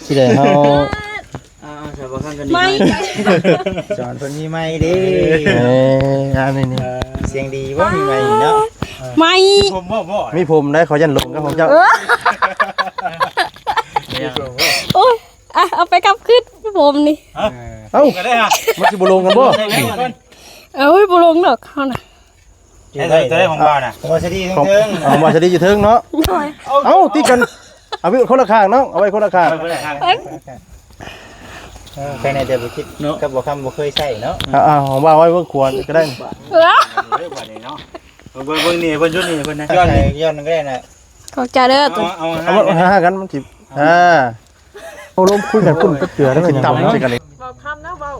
สิได้เฮาสาวข้างกันดี ไม่ สอนเพิ่นมีไม้เด้ งานนี่ เสียงดีบ่มีไม้เนาะ ไม่ ผมบ่ มีผมได้ขอยันลงกับของเจ้า โอ้ยเอาไปกับขึ้นผมนี่ เอ้า ก็ได้ฮะ มันสิบ่ลงกันบ่ เอ้ยบุลงดอกเขาน่ะ ได้ของบ้านน่ะ บ่สดี ของ เทิง เอามาจะดีอยู่เทิงเนาะเอ้าตีกันเอาไว้คนละข้างเนาะเอาไว้คนละข้าง ภายในแต่บ่คิดกับบ่คำบ่เคยใช้เนาะ ของว่าไว้เบิ่งควรก็ได้ เออ เบิ่งนี่เพิ่นชุดนี่เพิ่นนะ ย้อนก็ได้น่ะ ขอบใจเด้อตัว เอา เอามาหากันมันสิเอาลมคุยกันพุ่นก็เจือได้สิต่ำใส่กันเลย เบาคำนะเบา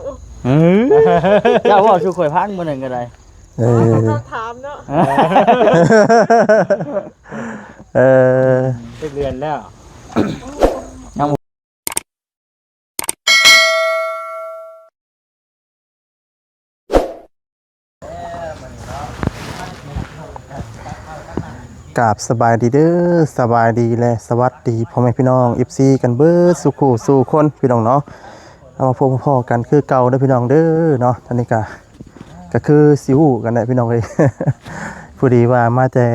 เจ้าว่าชูข่อยพังมื้อนึงก็ได้ ถามเนาะ เดือนแล้ว กราบสบายดีเด้อสบายดีและสวัสดีพ่อแม่พี่น้อง FC กันเบิดสุขุสู่คนพี่น้องเนาะเอามาพบพ่อกันคือเก่าเด้อพี่น้องเด้อเนาะตอนนี้ก็คือสิฮู้กันได้พี่น้องเอ้ย พอดีว่ามาแต่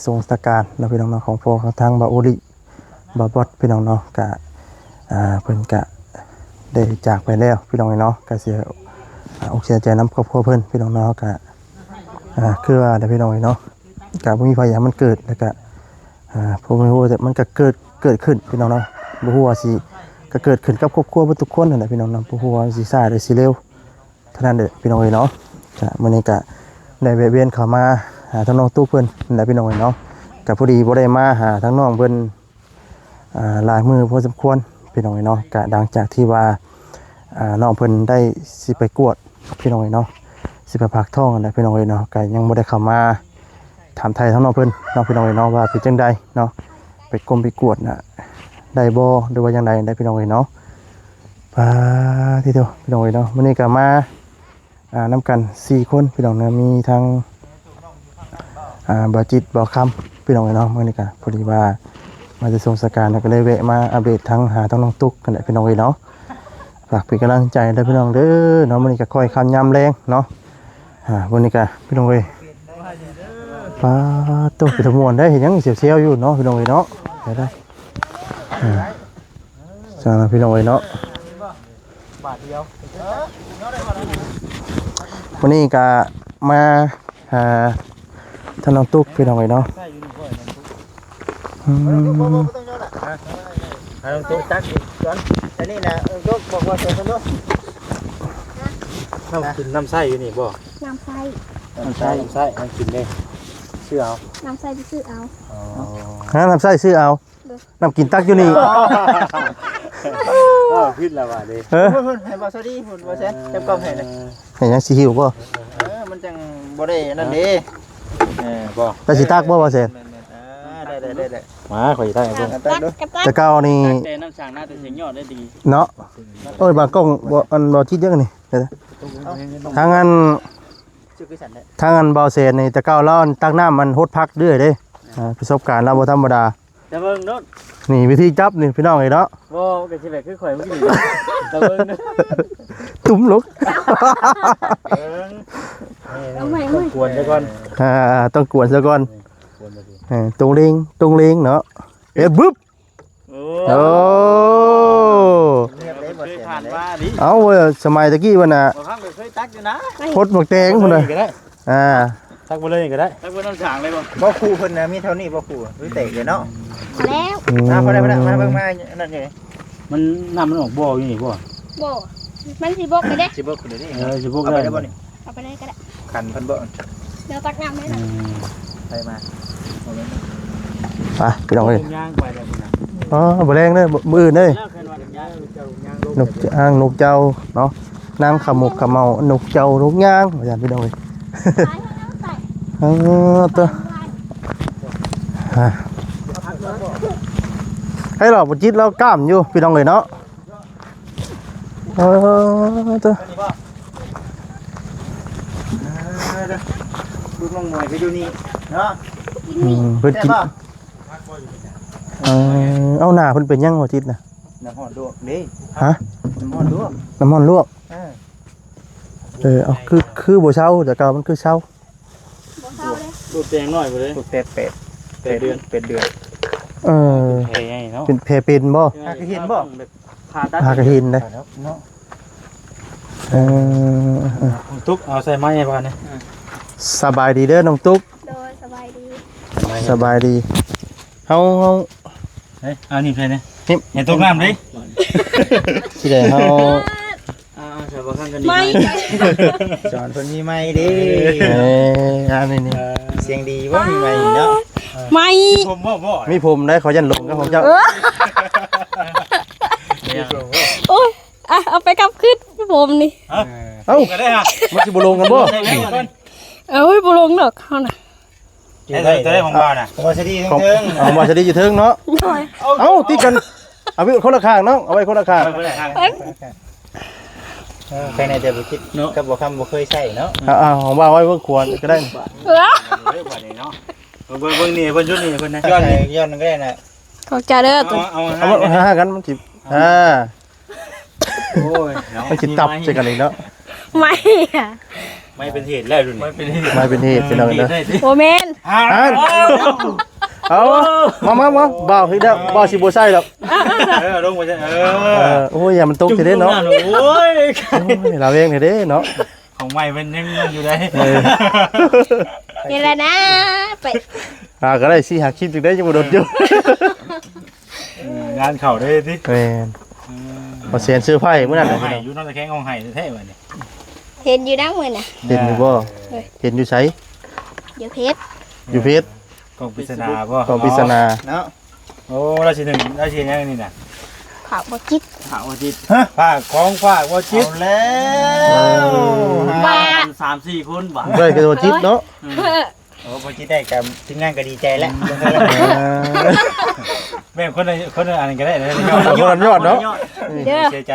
ทรงสการเนาะพี่น้องเนาะของพ่อของทางบาโอริบาบอดพี่น้องเนาะก็เพิ่นก็ได้จากไปแล้วพี่น้องเนาะก็เสียอกเสียใจนำครอบครัวเพิ่นพี่น้องเนาะก็คือว่าได้พี่น้องเนาะก็บ่มีพยายามมันเกิดแล้วก็ผมไม่รู้แต่มันก็เกิดขึ้นพี่น้องเนาะบ่ฮู้ว่าสิก็เกิดขึ้นกับครอบครัวทุกคนนั่นแหละพี่น้องเนาะบ่ฮู้ว่าสิซ่าหรือสิเร็วเท่านั้นเด้อพี่น้องเนาะก็มื้อนี้ก็ได้แวะเวียนเข้ามาหาทางน้องตู้เพิ่นนั่นแหละพี่น้องเนาะก็พอดีบ่ได้มาหาทางน้องเพิ่นหลายมื้อพอสมควรพี่น้องเนาะก็ดังจากที่ว่าน้องเพิ่นได้สิไปกวดพี่น้องเนาะสิไปพักท้องนั่นแหละพี่น้องเนาะก็ยังบ่ได้เข้ามาถามไทยทั้งน้องเพิ่นน้องพี่น้องเนาะว่าเป็นจังใดเนาะไปกรมไปกวดน่ะได้บ่หรือว่าจังใดได้พี่น้องเนาะปาที่เดียวพี่น้องเนาะมื้อนี้ก็มานํกัน4คนพี่น้องนะมีทั้งบ่จิตบ่คำพี่น้องเนาะมื้อนี้ก็พอดีว่ามาจะส่งสการก็เลยแวะมาอัปเดตทั้งหาทั้งน้องตุ๊กกันแหละพี่น้องเนาะฝากเป็นกำลังใจเด้อพี่น้องเด้อเนาะมื้อนี้ก็ค่อยค่ำยามแรงเนาะมื้อนี้ก็พี่น้องปลาตัวเป็นมวนได้เห็นยังเสียวๆอยู่เนาะพี่น้องเนาะได้จ้าพี่น้องเนาะวันนี้ก็มาหาท่านน้องตุ๊กพี่น้องเนาะตุ๊กตักก่อนอันนี้นะตุ๊กบอกว่าเสร็จแล้ว น้ำไส้อยู่นี่บ่ น้ำไส้ น้ำไส้มันกินได้ชื่อเอา น้ำไส้ที่ซื้อเอา น้ำไส้ซื้อเอาน้ำกินตักอยู่นี่ ขึ้นแล้วว่ะดิ เพิ่นให้บ่สวัสดีเพิ่นบ่แซ่จับกล้องให้เลย เห็นยังสิหิวป่ะ มันจังบ่ได้นั่นเด้บ่ แต่สิตักป่ะว่าเสร็จ ได้ มาข่อยได้เพิ่น ตักดู แต่เก้านี่ แต่น้ำสางน่าจะเสียงยอดได้ดี เนาะโอ้ยบางกล้องบ่คิดเยอะนี่เดี๋ยวทางอัน ชื่อคือสันได้ ทางอันเบาเสร็จนี่แต่เก้าแล้วตักน้ำมันฮดพักเรื่อยเด้ประสบการณ์เราบ่ธรรมดา แต่เบิ่งโน้ต นี่วิธีจับนี่พี่น้องเนาะ บ่ก็สิแบบคือข่อยเมื่อกี้แต่เบิ่งนะ ตุ้มลุก เอาใหม่ กวนซะก่อน ต้องกวนซะก่อน กวนมาดิ ตรงเลงเนาะบึ๊บ โอ้ โอ้ เงียบเลยบ่ เคย เสีย ผ่าน เลย ว่าดิ เอาสมัยตะกี้วันน่ะ บ่ครั้งเคยตักอยู่นะ พดหมวกแดงพุ่นน่ะ ก็ได้ ตักบ่เลยก็ได้ตักบ่น้ำสางเลยบ่ บ่ครูเพิ่นน่ะมีเท่านี้บ่ครูรู้เตะเลยเนาะ แล้ว พอได้มาเบิ่งมานั่นไง มันน้ำมันออกบ่อยู่นี่บ่ โบมันสิบกไปเด้ สิบ่คือนี่ สิพวก เอา ได้ ไปได้บ่นี่ เอาไปได้ก็ได้ ขันเพิ่นบ่ เดี๋ยวตักน้ำให้หน่อย ไปมา ไปพี่น้องเอ้ย ย่างไปแล้วพุ่นน่ะ อ๋อบ่แรงเด้อมืออื่นเด้อ แล้วเคยว่าย่างเจ้าย่างลง นกอ้างนกเจ้าเนาะนางขมุกขเมานกเจ้านกย่างอาจารย์พี่น้องเอ้ย ใส่ให้น้ำใส่ ตัวให้เราบ่จิตเรากล้ามอยู่พี่น้องเอ้ยเนาะตัว ลูกน้องมวยก็อยู่นี่เนาะ เพิ่นกินเอาหน้าเพิ่นเป็นยังบ่จิตน่ะ น้ำหอดลวกดิ ฮะ น้ำหอดลวก น้ำมันลวก อ่า เอาคือบ่เช้าแต่เก่ามันคือเช้า ดูดแดงหน่อยไปเลย ลูกเป็ดเดือนเป็ดเดือน เออ เฮ้ยเนาะ เป็นแพเป็นบ่ หากเห็นบ่ ผ่าตัด หากระหินเลย เนาะ เออ ตุ๊กเอาใส่ไม้ให้บ้านนี่ สบายดีเด้อน้องตุ๊ก โดยสบายดี สบายดีเฮา เฮ้ยเอานี่เพลนี่ นี่ เห็นตกน้ำดิ สิได้เฮา ใส่บ่ข้างกันดี ไม่ สอนเพิ่นมีไม้ดิ อันนี้นี่ เสียงดีบ่มีไม้เนาะ ไม่ ผมบ่บ่ มีผมได้ขอยันลงกับของเจ้า โอ้ยอ่ะเอาไปกลับขึ้นผมนี่ เอ้า ก็ได้ฮะ มันสิบ่ลงกันบ่ ใส่ไว้ก่อน เอ้ยบุลงดอกเขาน่ะ ได้ของบ้านน่ะ บ่สิดี ของ เทิง เอามาจะดีอยู่เทิงเนาะ โดย เอ้าติดกันเอาไว้คนละข้างเนาะเอาไว้คนละข้าง ใครในแต่บ่คิดกับบ่คำบ่เคยใช้เนาะ เอาของว่าไว้เบิ่งควรก็ได้ เออ บ้านนี้เนาะเบิ่งนี่เพิ่นยุดนี่เพิ่นนะ ย้อนก็ได้น่ะ ขอบใจเด้อตัว เอา เอามาหากันมันสิโอ้ย มันสิตับใส่กันอีกเนาะ ไม่อะ ไม่เป็นเหตุแล้วรุ่นไม่เป็นเหตุ มาเป็นเหตุเป็นอะไรเนาะ โอเมน เอามาบ่าวเฮ็ดแล้วบ่าวสิบ่ใส่หรอก ลงไปจ้ะ โอ้ยอย่ามันตกสิเด้เนาะ โอ้ย เราเองนี่เด้เนาะ ของใหม่มันยังอยู่ได้ นี่แหละนะไป ก็ได้สิหาคลิปจึงได้จังบ่โดดอยู่ งานเข่าได้สิ แม่นบ่เสียนซื้อไผมื้อนั้นน่ะ ไห้อยู่นอกตะแคงของไห้แท้ๆบัดนี้ เห็นอยู่นะมือน่ะ เห็นอยู่บ่เห็นอยู่ไส เดี๋ยวเพชร อยู่เพชร กองปริศนาบ่ ของปริศนา เนาะ โอ้ราชิ1ราชิยังนี่น่ะ ข่าวบจิต ข่าวจิตฝากของฝากว่าจิต เอาแล้ว ว่า 3-4คนบ่ ได้คือตัวจิตเนาะ โอ้บ่จิได้กับทีมงานก็ดีใจแล้ว แม่คนอันก็ได้ ยอดเนาะ เด้อ เสียใจ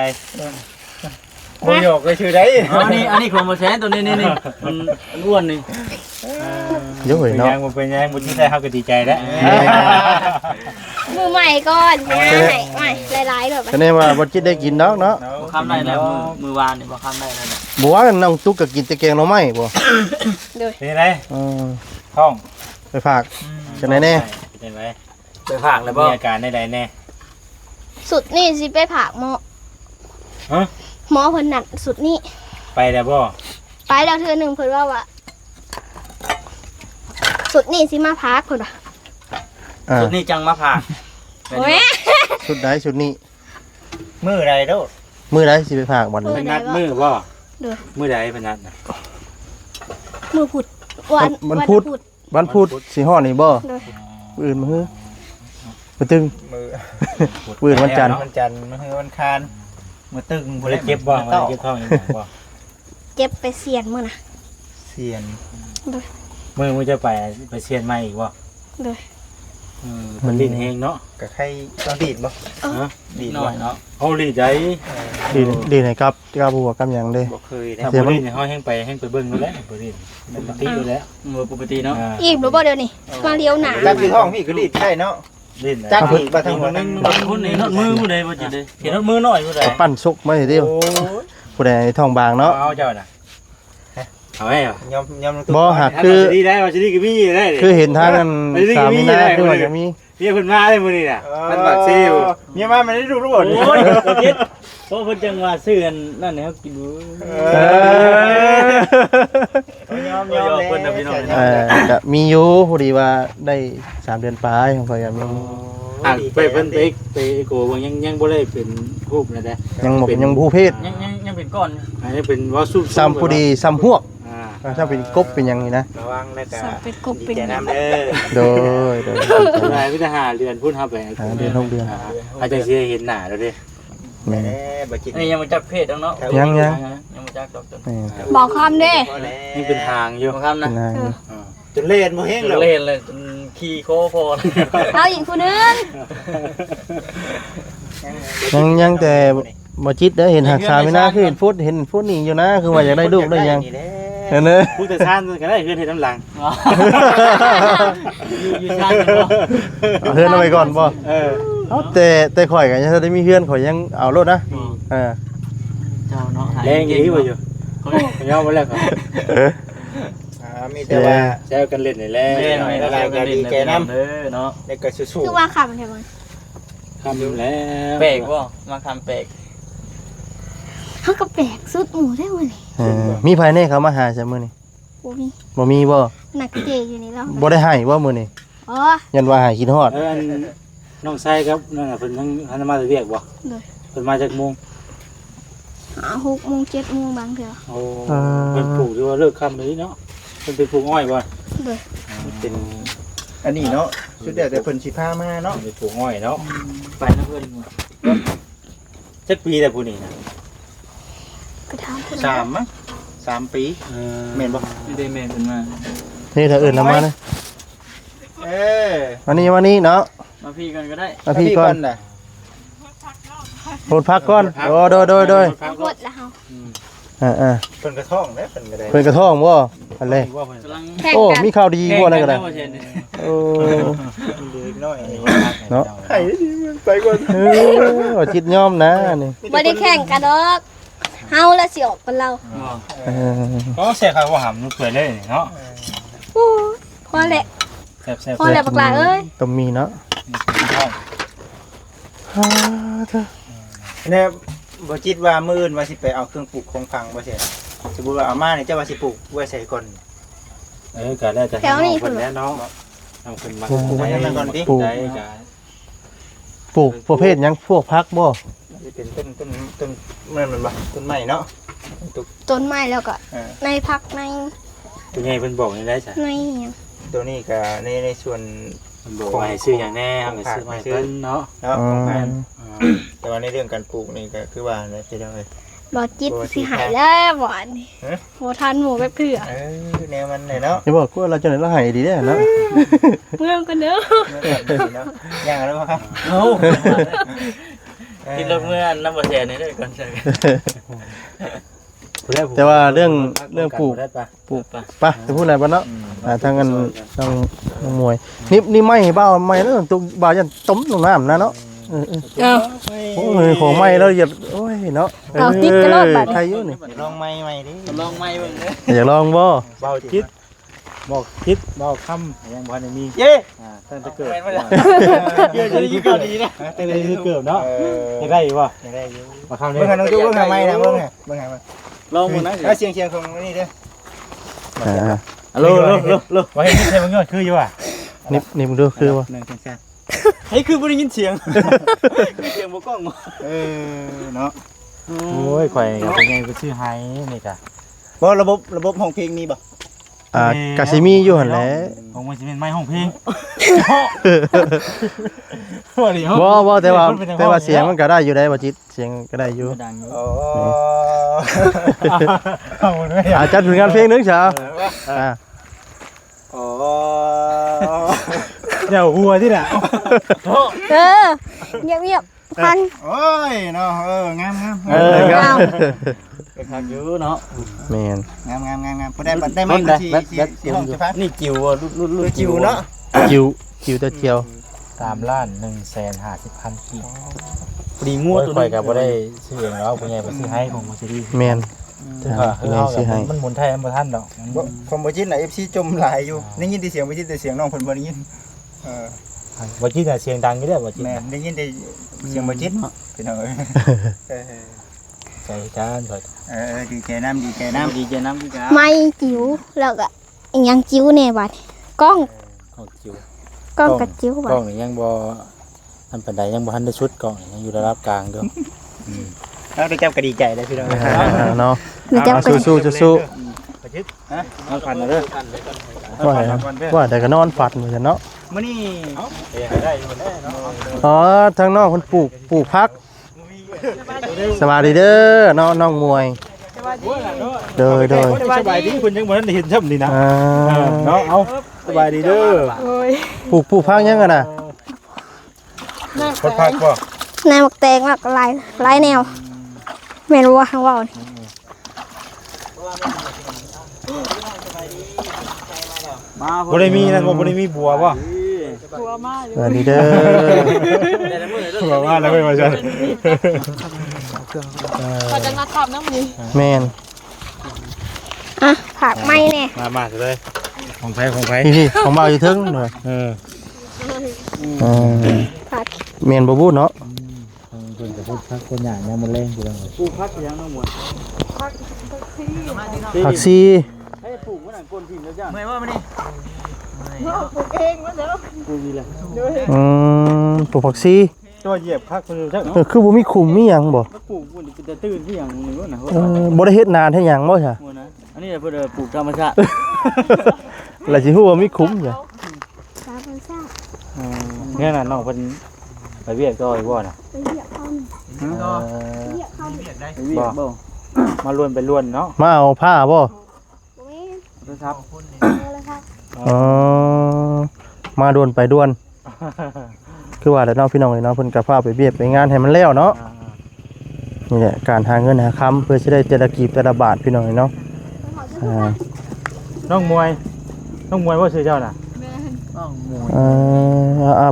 บ่หยอกเลยชื่อใด อันนี้ของบ่แซนตัวนี้นี่มันอ้วนนี่ เยอะเนาะ เป็นยังบ่จิตได้เฮาก็ดีใจแล้ว มือใหม่ก่อนใหม่หลายๆหน่อยไป คะแนนว่าบ่จิตได้กินเนาะเนาะ บ่คำได้แล้วมือวานนี่บ่คำได้แล้ว บ่ว่าน้องตุ๊กก็กินแต่แกงหน่อไม้บ่ เป็นไง ท้อง ไปฝากจังได๋แน่ เป็นไงไปฝากแล้วบ่มีอาการใดๆแน่ สุดนี่สิไปผากหมอ ฮะ หมอเพิ่นนัดสุดนี่ ไปแล้วบ่ ไปแล้วเธอหนึ่งเพิ่นว่าสุดนี่สิมาพักเพิ่นว่า สุดนี้จังมาผาก โอ้ย ชุดใดชุดนี้ มื้อใดโด มื้อใดสิไปฝากบ่ เป็ นี้ นนัดมือบ่ เด้อ มือใดเป็นนัดน่ะ มือพุดวันพุด วันพุธสิฮอดนี่บ่ เด้อ อื่นมื้อบ่ตึง มื้อ อื่นวันจันทร์ วันจันทร์มื้อวันคานมื้อตึง บ่ได้เก็บบ่บ่ได้เก็บท้องอีกบ่ เจ็บไปเสียนมื้อน่ะ เสียน มือจะไปเชียนใหม่อีกบ่ เด้อ มันลิ้นแฮงเนาะ กับใครต้องดีดบ่ ฮะ ดีด น้ บ่ อยเนาะเฮาลิ้นใจ ดีให้กับบัวกับหยังเด้ บ่เคยได้ ถ้าบ่ลิ้นเฮาแฮงไปเบิ่งนั่นแหละบ่ลิ้นปกติอยู่แล้วปกติเนาะ อีกหรือบ่เดี๋ยวนี้มาเลี้ยวหนา จับอยู่ท้องพี่ก็ดีดใช่เนาะ ลิ้น จับอีกบ่ทั้งหมดนึง บางคนเห็นมือผู้ใดบ่จิได้เห็นมือน้อยผู้ใด ปั้นชกมาให้เดียว โอ้ย ผู้ใดท้องบางเนาะ เอาเจ้าน่ะเอาไว้เหรอย อม บ่หัก คือดีได้ว่าสิดีก็มีได้ คือเห็นทางกันสามมีนาคือว่าจะมี เมียเพิ่นมาได้มื้อนี้น่ะมันบักซิว เมียมามันได้ดูรู้บ่ โอ้ยบ่คิดเพราะเพิ่นจังว่าซื้ออันนั่นให้เฮากินดู ยอมเพิ่นน่ะพี่น้อง ก็มีอยู่พอดีว่าได้3เดือนปลายของข่อยก็มี ไปเพิ่นไปโกบ่ยังบ่ได้เป็นรูปนะเด้ ยังผู้เพศ ยังเป็นก้อนอันนี้เป็นว่าสู้ ซ้ำผู้ดีซ้ำพวกถ้าเป็นกบเป็นหยังนี่นะ ระวังแล้วก็ เป็นกบเป็น แกน้ำเด้อ โดย ได้พิจารณาเดือนพุ่นครับไป เดือน6เดือน อาจจะสิเห็นหน้าแล้วเด้ แม่ บ่กิน อันนี้ยังบ่จักเพศเนาะ ยัง บ่จักดอกต้น แม่ บอกคำเด้ นี่เป็นทางอยู่ครับนะ นาย จนเล่นบ่แห้งแล้ว เล่นเลยขี่โคโพน เอาอีกผู้นึง ยังแต่บ่จิตได้เห็นหักษาไม่น่าคือเห็นฟุตนี่อยู่นะคือว่าอยากได้ลูกได้ยังเห็นเด้อ ผู้แต่ชาติก็ได้เพื่อนเฮ็ดน้ำหลังอยู่ชาติ เฮือนเอาไว้ก่อนบ่ เอาแต่ข่อยก็ยังได้มีเพื่อนข่อยยังเอารถนะเออ เจ้าเนาะ แรงอย่างนี้บ่อยู่ยอมบ่แล้วครับ มีแต่ว่า แซวกันเล่นนี่แหละ แม่หน่อย ละลายก็ดีใจนำ เด้อเนาะ แล้วก็สู้ คือว่าคำใช่ไหม คำอยู่แล้ว แปลกบ่มาคำแปลก เขาก็แปลกสุดหมูได้วันนี้ มีภายในเขามาหาใช่มื้อนี้ โอ้ย บ่มีบ่ หนักเจอยู่นี่แล้ว บ่ได้ให้ว่ามื้อนี้ อ๋อ ยันว่าหากินฮอด อันน้องชายครับนั่นน่ะเพิ่นทั้งหันมาเรียกบ่ เลย เพิ่นมาจากโมง 6 โมง 7 โมงบางเถอะ โอ้เพิ่นปลูกอยู่ว่าเลิกค่ำเลยเนาะเพิ่นไปปลูกอ้อยบ่ เลย เป็น อันนี้เนาะสุดเดียวแต่เพิ่นสิพามาเนาะ ไปปลูกอ้อยเนาะ ไปนะเพื่อน จักปีแต่ผู้นี้นะ กระทำคน 3มั้ง3 ปีแม่นบ่ ไม่ได้แม่เป็นมา นี่ถ้าอื่นนำมานะ เออ วันนี้เนาะ มาพี่กันก็ได้ มาพี่ก่อน น่ะ โหดพักก่อนโอ้โดย หมดแล้วเฮา เพิ่นกระท่องเด้เพิ่นก็ได้ เพิ่นกระท่องบ่อันเลย กำลัง แข่ง โอ้ กัน มีข่าวดีบ่นั่นก็ได้ โอ้ เด็กน้อย เนาะ ไอ้นี่มันไปก่อน จิตยอมนะนี่ บ่ได้แข่งกันดอกเฮาละสิออกกันเรา ก็เสียค่าว่าหำนุ่เปื่อยเลยเนาะ โอ้พอแหละ แซ่บๆ พอแล้วบักหลาเอ้ย ต้องมีเนาะ เนี่ยบ่คิดว่ามื้ออื่นว่าสิไปเอาเครื่องปลูกของฟังบ่ใช่สมมุติว่าเอามาเนี่ยเจ้าว่าสิปลูกไว้ใส่ก่อน ก็ได้แต่คนแล้วเนาะทำคนมา ปลูก ได้ก็ ปลูกประเภทหยังพวกพักบ่ สิเป็นต้นมันบ่ต้นไม้เนาะ ต้นไม้แล้วก็ เออ ในพักใน เป็นไงเพิ่นบอกนี่ได้จ้ะ ในหยัง ตัวนี้ก็ในส่วน เพิ่นบอกว่าให้ซื้ออย่างแน่เอาไปซื้อมาให้เพิ่นเนาะ เนาะของพันแต่ว่าในเรื่องการปลูกนี่ก็คือว่าอะไรพี่น้องเอ้ย บ่จิตสิหายแล้วบ่อันนี้ ฮะ บ่ทันหมูไปเผื่อ แนวมันเลยเนาะ อย่าบอกว่าเราจะไหนเราให้ดีได้เนาะ เมื่อกันเด้อ อย่างแล้วครับ โอ้ที่รถเมื่อน้ำบะแชร์นี่ได้ก่อนใช่ แต่ว่าเรื่องปลูก ได้ปะ ไปจะพูดอะไรบ้างเนาะทางกันต้องมวยนี่ไม่เบาไม่แล้วตุกบายันต้มลงน้ำนะเนาะ เอา โอ้ยของไม่แล้วอย่าโอ้ยเนาะใครอยู่นี่ ลองไม้ดิ ลองไม้เบิ่งเด้อ อยากลองบ่ เบาคิดบอกคิดเบาคำยังพันมี เย้ ตั้งแต่เกิด เดี๋ยวจะได้ยินข่าวดีนะ ตั้งแต่เกิดเนาะได้ป่ะ ได้อยู่ มาคำนี้ เบิ่งให้น้องดูเบิ่งให้ไม้นะเบิ่งให้มา ลองมึงนะ แล้วเสียงของนี่เด้อ ฮัลโหลว่าเห็นที่ใช่มันก็คืออยู่อ่ะ นี่มึงดูคือว่า หนึ่งแซ่บ เฮ้ยคือบ่ได้ยินเสียงเสียงบ่กล้องบ่ เนาะ โอ้ยข่อยเป็นไงไปซื้อไฮนี่จ้ะ บ่ระบบห้องเพลงมีบ่ กาซิมีอยู่หั่นแหละ ของมันจะเป็นไม้ห้องเพลง บ่แต่ว่าเสียงมันก็ได้อยู่ได้บ่จิตเสียงก็ได้อยู่ ดังอยู่ อ๋อ จัดผลงานเพลงนึงเช้า อ๋อ เดี๋ยวหัวที่น่ะ เงียบพัน โอ้ยเนาะงาม ครับ ไปพักอยู่เนาะ แม่น งามพอได้ไม้ที่ห้องสิพัก นี่จิ๋วรุ่น จิ๋วเนาะ คิวตัวเจียว 3,150,000 กีบ ปรีงัวตัว ข่อย นี้ ก็บ่ได้ซื้อเองแล้วเป็นไงไปซื้อให้ของมันสิดี แม่น มันหมุนไทยบ่ทันดอก ผมบ่จิตน่ะ FC จมหลายอยู่ได้ยินแต่เสียงบ่จิตแต่เสียงน้องเพิ่นบ่ได้ยินบ่จิตน่ะเสียงดังอยู่เด้อบ่จิต แม่ได้ยินแต่เสียงบ่จิตพี่น้องเอ้ย ใจจานข่อย ดีใจน้ำ ดีเจน้ำพี่กา ไม้จิ๋วแล้วก็อีหยังจิ๋วแน่บัดกล้อง ของจิ๋ว กล้องกับจิ๋วบั กล้ ด องนี่ยังบ่อันปานใดยังบ่ทันได้ชุดกล้องยังอยู่ระดับกลางเด้อ แล้วได้จับก็ดีใจเลยพี่น้อง เนาะ มีจับกัน สู้ เอาพันเด้อ ว่าแต่ก็นอนฝันเหมือนกันเนาะ มื้อนี้ ได้อยู่แน่เนาะ อ๋อทางนอกคนปลูกพักสวัสดีเด้อน้องมวยโดย สบายดีคุณยังบ่ทันได้เห็นช่ำนี่นะ เนาะ เอาสบายดีเด้อ ปลูกพักยังกันน่ะ คนพักบ่ ในหมกแตงแล้วก็ลายแนวแม่นว่าข้างว่าวนี่ มา บ่ได้มีนั่นบ่ได้มีบัวบ่ หัวมาอยู่ สวัสดีเด้อ แต่ละมื้อเด้อ บอกว่าแล้วไม่มาใช่ พอจะนัดขับน้ำนี้ แม่น อ่ะผักไหม้เนี่ย มาเลยของไผของไผ พี่ของเบาอยู่ถึงหน่อย เออ ผัก แม่นบ่พูดเนาะ เพิ่นก็พูดพักคนหยังยังบ่แรงอยู่แล้ว ปลูกผักอย่างน้องหมวย ผักซี ให้ปลูกมันน่ะก้นถิ่นแล้วจ้ะ เมื่อยว่ามันนี่ ปลูกเองวะเดี๋ยว ปลูกนี่แหละ ปลูกผักซี ตัวเหยียบคักเพิ่นจัก คือบ่มีคุมมีหยังบ่ ก็ปลูกมันจะตื่นที่อย่างหนึงว่าน่ะ บ่ได้เฮ็ดนานเฮ็ดหยังบ่ซะ หมวยนะอันนี้เพิ่นปลูกธรรมชาติ แล้วสิฮู้ว่ามีคุมจ้ะ ปลาพันซ่า เนี่ยน่ะน้องเพิ่นไปเวียกต่ออีกบ่น่ะ ไปเหยียบเข้าเหยียบเข้า ไปเวียกบ่ มาล้วนไปล้วนเนาะ มาเอาผ้าบ่ ตรงนี้ โทรศัพท์ เอาเลยครับ อ๋อมาด่วนไปด่วน คือว่าแล้วเนาะพี่น้องเนาะเพิ่นก็พาไปเบียดไปงานให้มันแล้วเนาะนี่แหละการหาเงินหาค้ำเพื่อจะได้แต่ละกีบแต่ละบาทพี่น้องเนาะอ่า น้องมวยว่าชื่อเจ้าน่ะ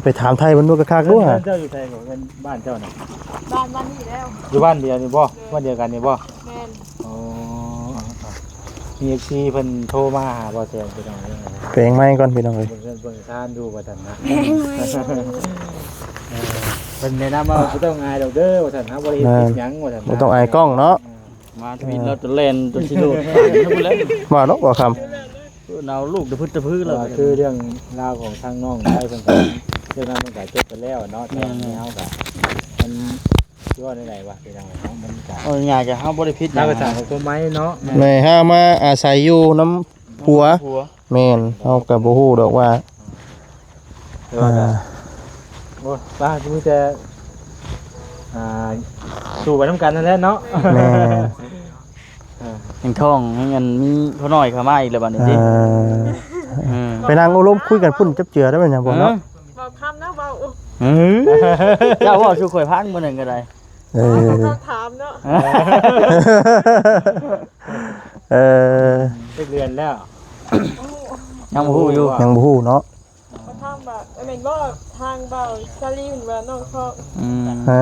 ไปถามไทยมันดูกระคักด้วยฮะ เจ้าอยู่ไสบ่เป็นบ้านเจ้าน่ะ บ้านนี่แล้ว อยู่บ้านเดียวนี่บ่บ้านเดียวกันนี่บ่ แม่น อ๋อมี FC เพิ่นโทรมาหาบ่แซงไปน้องเด้อ แปลงไม้ก่อนพี่น้องเอ้ย เบิ่งซ่านดูว่าซั่นนะ เป็นแนะนำว่าบ่ต้องอายดอกเด้อว่าซั่นฮะบ่ได้เฮ็ดผิดหยังว่าซั่น บ่ต้องอายกล้องเนาะ มาทวินเราจะเล่นจนสิโลดทั้งหมดแล้ว ว่าเนาะว่าคำ เอาลูกตะพึ่ตะพื้แล้ว คือเรื่องราวของทางน้องได้เพิ่นก็เรื่องนั้นมันก็จบไปแล้วเนาะแต่เฮาก็มันย้อนได้ไหนวะเป็นจังไดเนาะมันก็ เอาอยากจะเฮาบ่ได้ผิด นักกระจายของต้นไม้เนาะ แม่ห้ามาอาศัยอยู่น้ำผัว ผัว แม่นเฮาก็บ่ฮู้ดอกว่า แต่ว่าก็โอ้ป้าจะมีแต่สู่ไปน้ำกันนั่นแหละเนาะ แม่ แห่งท้องให้เงินมีเขาน้อยเข้ามาอีกแล้วบัดนี้ เอ่ ติ ไปนั่งอบรมคุยกันพุ่นจับเจือได้ไหมเนี่ยบ่เนาะ เบาคำนะเบา เจ้าว่าชูข่อยพังมื้อนึงก็ได้ เออ ต้องถามเนาะ เออ ได้เรียนแล้ว ยังบ่ฮู้อยู่ ยังบ่ฮู้เนาะ มาทำแบบไอ้แม่นว่าทางเบาซาลีนว่าน้องเขา เอ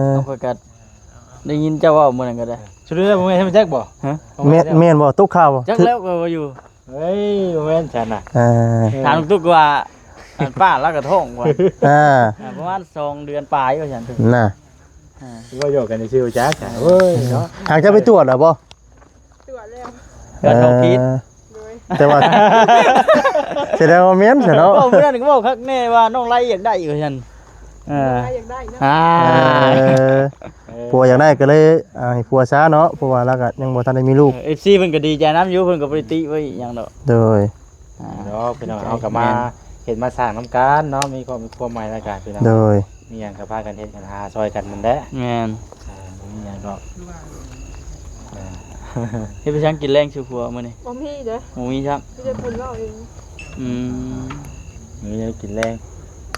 อ เอาข่อยก็ได้ยินเจ้าเว้ามื้อนึงก็ได้ ชุดนี้บ่แม่นให้มันแจ็คบ่ แม่นบ่ตุ๊กข้าวบ่ จักแล้วก็บ่อยู่ เฮ้ยบ่แม่นฉันน่ะ เออ ถามทุกว่าอันป้าลักกระท้องว่า ประมาณ2 เดือนปลายว่าซั่น น่ะ ว่าโยกกันในชื่อแจ็คเฮ้ยเนาะ หากจะไปตรวจเหรอบ่ ตรวจแล้ว ก็ท้องพิษ โดย แต่ว่าแสดงว่าแม่นซะเนาะ เว้ามื้อนั้นก็เว้าคักแน่ว่าน้องไล่อยากได้อยู่ว่าซั่นอยากได้นะ ผัวอยากได้ก็เลยให้ผัวซะเนาะเพราะว่าแล้วก็ยังบ่ทันได้มีลูก FC เพิ่นก็ดีใจนํอยู่เพิ่นก็บ่ได้ติไว้หยังดอก โดย เนาะพี่น้องเอากลับมาเห็นมาสร้างน้ำกันเนาะมีความหมายในการพี่น้อง โดย มีอย่างกับพากันเฮ็ดกันหาซอยกันนั่นแหละ แม่น มีอย่างก็ เฮ็ดไปชังกินแรงชูผัวมื้อนี้ บ่มีเด้อ หมูมีครับ ที่ได้บุญเราเอง อืม มีอย่างกินแรง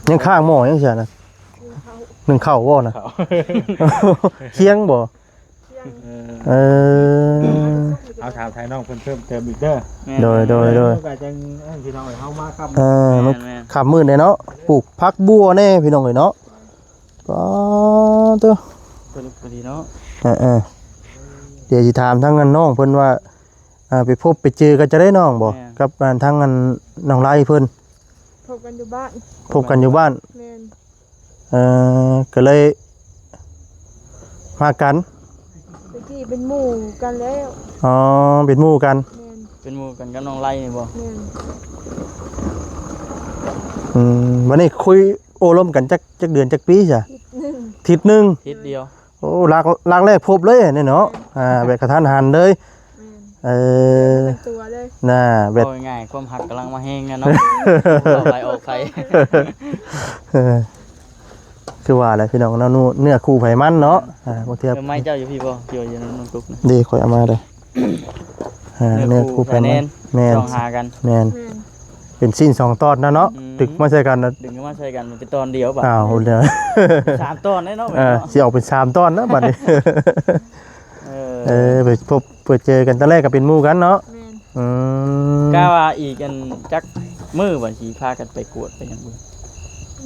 ยังข้างหม้อยังเสียนะหนึ่งข้าวบ่นะ เขา เคียงบ่เออ เอาถามไทยน้องเพิ่มเติมอีกเด้อ แม่น โดย ก็จังพี่น้องเฮามาครับ มันขับมืดเลยเนาะปลูกพักบัวแน่พี่น้องเลยเนาะก็ตัว พอดีเนาะ เดี๋ยวสิถามทั้งนั้นน้องเพิ่นว่าไปพบไปเจอกันจะได้น้องบ่กับทั้งนั้นน้องไล่เพิ่น พบกันอยู่บ้าน พบกันอยู่บ้าน แม่น ก็เลยมากัน ตะกี้เป็นหมู่กันแล้ว อ๋อเป็นหมู่กัน แม่น เป็นหมู่กันกับน้องไล่นี่บ่ แม่น วันนี้คุยโอ้ล้มกันจักเดือนจักปีจ้ะ นึง ทิศหนึง ทิศเดียว โอ้ลักแรกพบเลยเนี่ยเนาะแบบกระทันหันเลย แม่นเป็นตัวเลย น่ะแบบ เอาง่ายๆความหักกำลังมาแห้งกันเนาะเอาไปออกไป คือว่าอะไรพี่น้องเนาะเนื้อคู่ไผมันเนาะบางที ไม้เจ้าอยู่พี่บ่เกี่ยวอยู่น้ำตุกนะ ดีค่อยเอามาเลยเนื้อคู่ไผมันแม่น ต้องหากัน แม่น แม่น เป็นสิ้น2ตอนนะเนาะตึกมาใส่กันนะ ดึงมาใช้กันมันเป็นตอนเดียวบ่ อ้าวเดี๋ยว 3ตอนได้เนาะ สิออกเป็น3ตอนนะบัดนี้ เออ ไปพบเปิดเจอกันตอนแรกก็เป็นหมู่กันเนาะ แม่น อืม กล้าว่าอีกกันจักมื้อบ่สิพากันไปกวดไปหยังบ่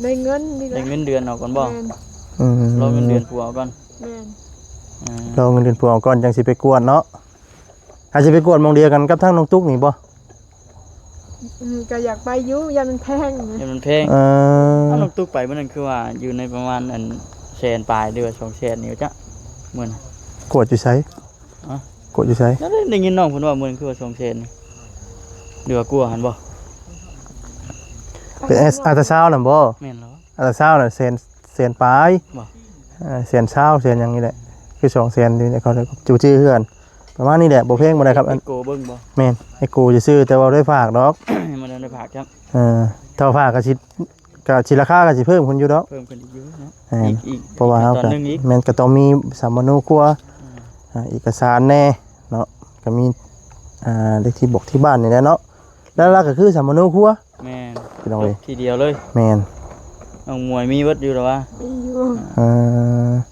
ได้เงินนี่แห ได้ ละ เงินเดือนเอาก่อนบ่ แม่น รอเงินเดือนผัวก่อน แม่น รอเงินเดือนผัวก่อนจังสิไปกวนเนาะอาจจะไปกวนหมองเดียวกันกับทางน้องตุ๊กนี่บ่ ก็อยากไปอยู่ยันมันแพงนะ ยังมันเพลง ถ้าน้องตุ๊กไปมื้อนั้นคือว่าอยู่ในประมาณอันแสนปลายเดือน2แสนนี่จ้ะมื้อนั้น กดอยู่ไส อะ กดอยู่ไส แล้วได้ยินน้องเพิ่นว่ามื้อนั้นคือว่า2แสนนี่เดือกลัวหั่นบ่ เป็นอาตาเช้าน่ะบ่ แม่นแล้ว อาตาเช้าน่ะเซนปลาย บ่ เซนเช้าเซนหยังนี่แหละคือ2เซนนี่เขาจูชื่อเฮือนประมาณนี้แหละบ่เพลงบ่ได้ครับอัน โกเบิ่งบ่ แม่นให้กูจะซื้อแต่ว่าได้ฝากดอก มันได้ผักครับ ถ้าฝากก็สิราคาก็สิเพิ่มขึ้นอยู่ดอก เพิ่มขึ้นอีกอยู่เนาะ อีกเพราะว่าเฮา ตอน ก็ นึงอีก แม่นก็ต้องมีสามนุครัวเอกสารแน่เนาะก็มีเลขที่บอกที่บ้านนี่แหละเนาะแล้วหลักก็คือสามนุครัว แม่น พี่น้องเอ้ย ทีเดียวเลย แม่น น้องมวยมีเบิดอยู่แล้ววะ มีอยู่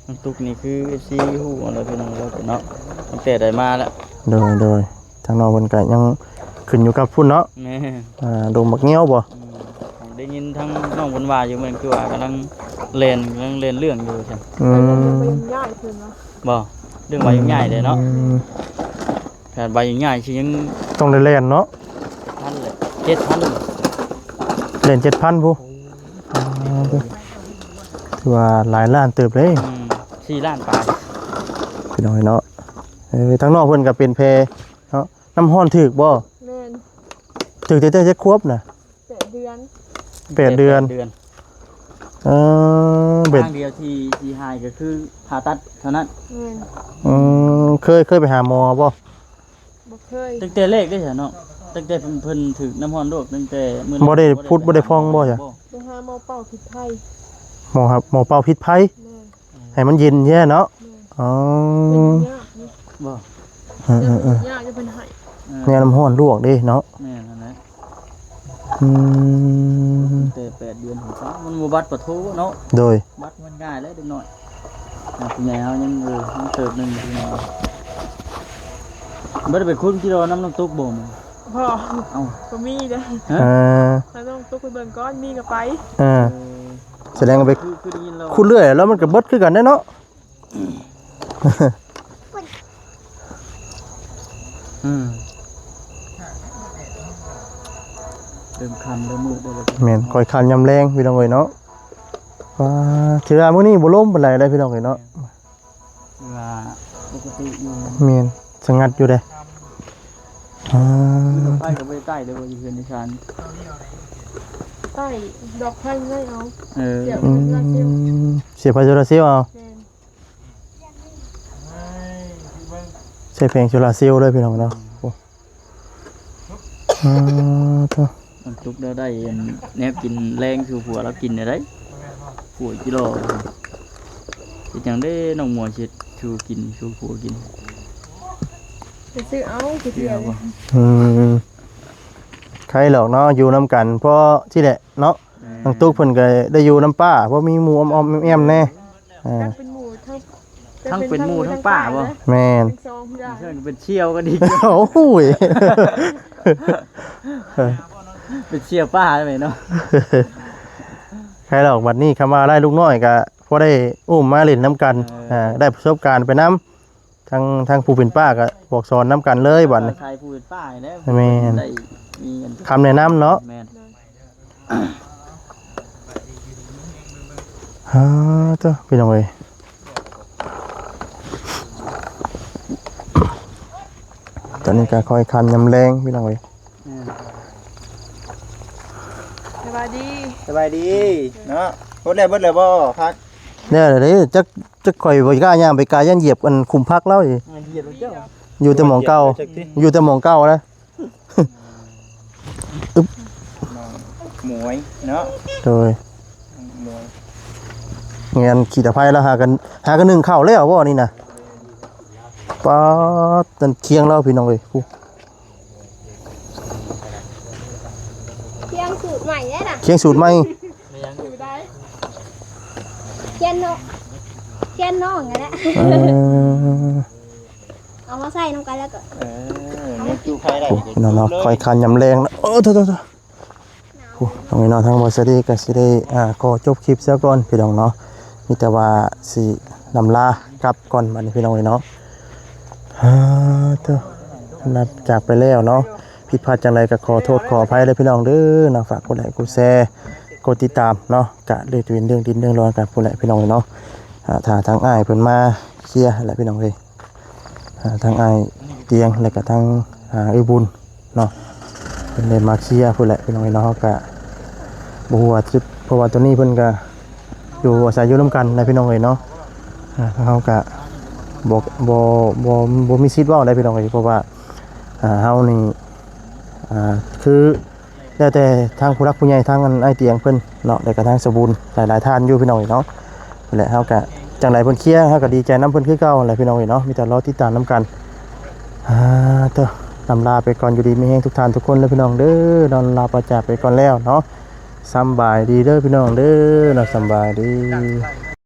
น้องตุ๊กนี่คือ FC ฮู้เอาแล้วพี่น้องเราเนาะตั้งแต่ได้มาแล้ว โดยทางน้องเพิ่นก็ยังขึ้นอยู่กับพุ่นเนาะ แม่ ดงบักเงี้ยวบ่ ได้ยินทั้งน้องเพิ่นว่าอยู่เหมือนคือว่ากำลังเล่นเรื่องอยู่ใช่ ไปยังไปยังง่ายขึ้นเนาะ บ่เรื่องใบยังง่ายเลยเนาะแต่ใบยังง่ายสิยัง ต้องได้เล่นเนาะ พันเลย7,000 เล่น 7,000ผู้ถือว่าหลายล้านเติบเลย 4ล้านปลาย พี่น้องเนาะทางนอกเพิ่นก็เป็นแพเนาะน้ำห้อนถึกบ่ แม่น ถึกแต่จะควบน่ะ 8 เดือน 8 เดือนเบ็ด ทางเดียวที่หายก็คือผ่าตัดเท่านั้น แม่น เคยไปหาหมอบ่ บ่เคย ตั้งแต่เลขได้ใช่เนาะตั้งแต่เพิ่นถึกน้ำร้อนโรคตั้งแต่มื้อ บ่ได้พูดบ่ได้ฟ้องบ่จ้ะ ไปหาหมอเป่าผิดไทย หมอครับหมอเป่าพิษภัย แม่น ให้มันเย็นแย่เนาะอ๋อ เป็นยากนี่ บ่ ยากจะเป็นไห้ เนี่ยน้ำห้อนลวกเด้เนาะ แม่นั่นแหละ อืม แต่8 เดือนของเขามันบ่บัดปะโทเนาะ โดย บัดมันง่ายแล้วเด็กน้อยผู้ใหญ่เฮายังยังเติบหนึงพี่น้องบ่ได้ไปคุ้นที่เราน้ำตุ๊กบ่ม พ่อ เอ้า ก็มีเด้อ ฮะ ถ้าต้องตุ๊กไปเบิ่งก้อนมีก็ไป แสดงว่าไป คือได้ยินเรา คุณเรื่อยแล้วมันก็เบิดคือกันได้เนาะ เริ่มคันเริ่มมืดได้เลย แม่นคอยคันยำแรงพี่น้องเอ้ยเนาะว่าถือว่ามื้อนี้บ่ล้มปานใดได้พี่น้องเอ้ยเนาะ ว่าปกติอยู่ แม่นสงัดอยู่เด้ ไปก็ไปใต้เลยว่าอยู่เฮือนในชาน ใต้ดอกไผ่ไม่เอา เดี๋ยว เสียบไฟโซลาร์เซลล์เอา แม่น ใช้แผงโซลาร์เซลล์ด้วยพี่น้องเนาะโอ้ตัว มันทุกได้ได้แนบกินแรงคือผัวเรากินได้ผัวกิโลสิจังได้น้องหมวยสิชูกินชูผัวกิน ไปซื้อเอาไป เชื่ เที่ อ ยว บ่ ใครหรอกเนาะอยู่น้ำกันเพราะที่แหละเนาะน้องตุ๊กเพิ่นก็ได้อยู่น้ำป้าเพราะมีหมู่อ้อมๆแอมๆแน่ ทั้งเป็นหมู่ทั้ง เป็นหมู่ทั้งป้าบ่ แม่น ทั้งสองอย่าง เชื่อเป็นเชี่ยวก็ดี โอ้โหย เป็นเชี่ยวป้าได้ไหมเนาะ ใครหรอกบัดนี้คำว่าไล่ลูกน้อยก็พอได้อุ้มมาเล่นน้ำกันได้ประสบการณ์ไปน้ำทางผู้เป็นป้าก็บอกสอนน้ำกันเลยบัดนี้ ชายผู้เป็นป้าแล้ว แม่น ได้มีอัน คำแนะนำเนาะ แม่น ตัวพี่น้องเอ้ยตอนนี้ก็คอยคันยำแรงพี่น้องเอ้ย สบายดี สบายดีเนาะเบิดแล้วบ่พัก เนี่ยเดี๋ยวจะคอยบ่กล้าย่างไปกาย่านเหยียบกันคุมพักแล้วอีก เหยียดเจ้า อยู่แต่หมองเก่าอยู่แต่หมองเก่าแล้ว หมวยเนาะ โดย หมวย เงี้ยขี่ตะไคร้แล้วหากันหนึ่งเข้าแล้วบ่นี่นะป๊าดตันเคียงแล้วพี่น้องเอ้ยกู เที่ยงสูตรใหม่ได้น่ะ เคียงสูตรใหม่ อยู่ได้ เทียนโนเทียนน้องไงแหละเอามาใส่น้ำกันแล้วก็ เนี่ยจูไผได้ โอ้พี่น้องเนาะคอยคันยำแรงนะโอ้โทษ หนาว น้องน้องทางบริษัทก็สิได้ขอจบคลิปซะก่อนพี่น้องเนาะมีแต่ว่าสินำลากลับก่อนบัดนี้พี่น้องเนาะเด้อนับจากไปแล้วเนาะผิดพลาดจังไรก็ขอโทษขออภัยเลยพี่น้องเด้อนะฝากกดไลค์กดแชร์กดติดตามเนาะกะเรื่องดินเรื่องร้อนกับผู้ใหญ่พี่น้องเนาะถ้าทางอ้ายเพิ่นมาเคลียร์แหละพี่น้องเอ้ยทางอ้ายเตียงแล้วก็ทางบุญเนาะเพิ่นได้มาเคลียร์ผู้ใหญ่พี่น้องเนาะก็บ่ฮู้ว่าเพราะว่าตัวนี้เพิ่นก็อยู่อาศัยอยู่ร่วมกันนะพี่น้องเอ้ยเนาะเฮาก็บ่มีสิทธิ์เว้าได้พี่น้องเอ้ยเพราะว่าเฮานี่คือแล้วแต่ทางผู้รักผู้ใหญ่ทางไอ้เตียงเพิ่นเนาะแล้วก็ทางสบูรณ์หลายๆท่านอยู่พี่น้องเนาะนั่นแหละเฮาก็จังไดเพิ่นเคลียร์เฮาก็ดีใจนำเพิ่นคือเก่าแหละพี่น้องเนาะมีแต่รอติดตามนํกันเด้อนำลาไปก่อนอยู่ดีมีแฮงทุกท่านทุกคนเด้อพี่น้องเด้อนอนลาประจากไปก่อนแล้วเนาะสำบายดีเด้อพี่น้องเด้อเนาะสำบายดี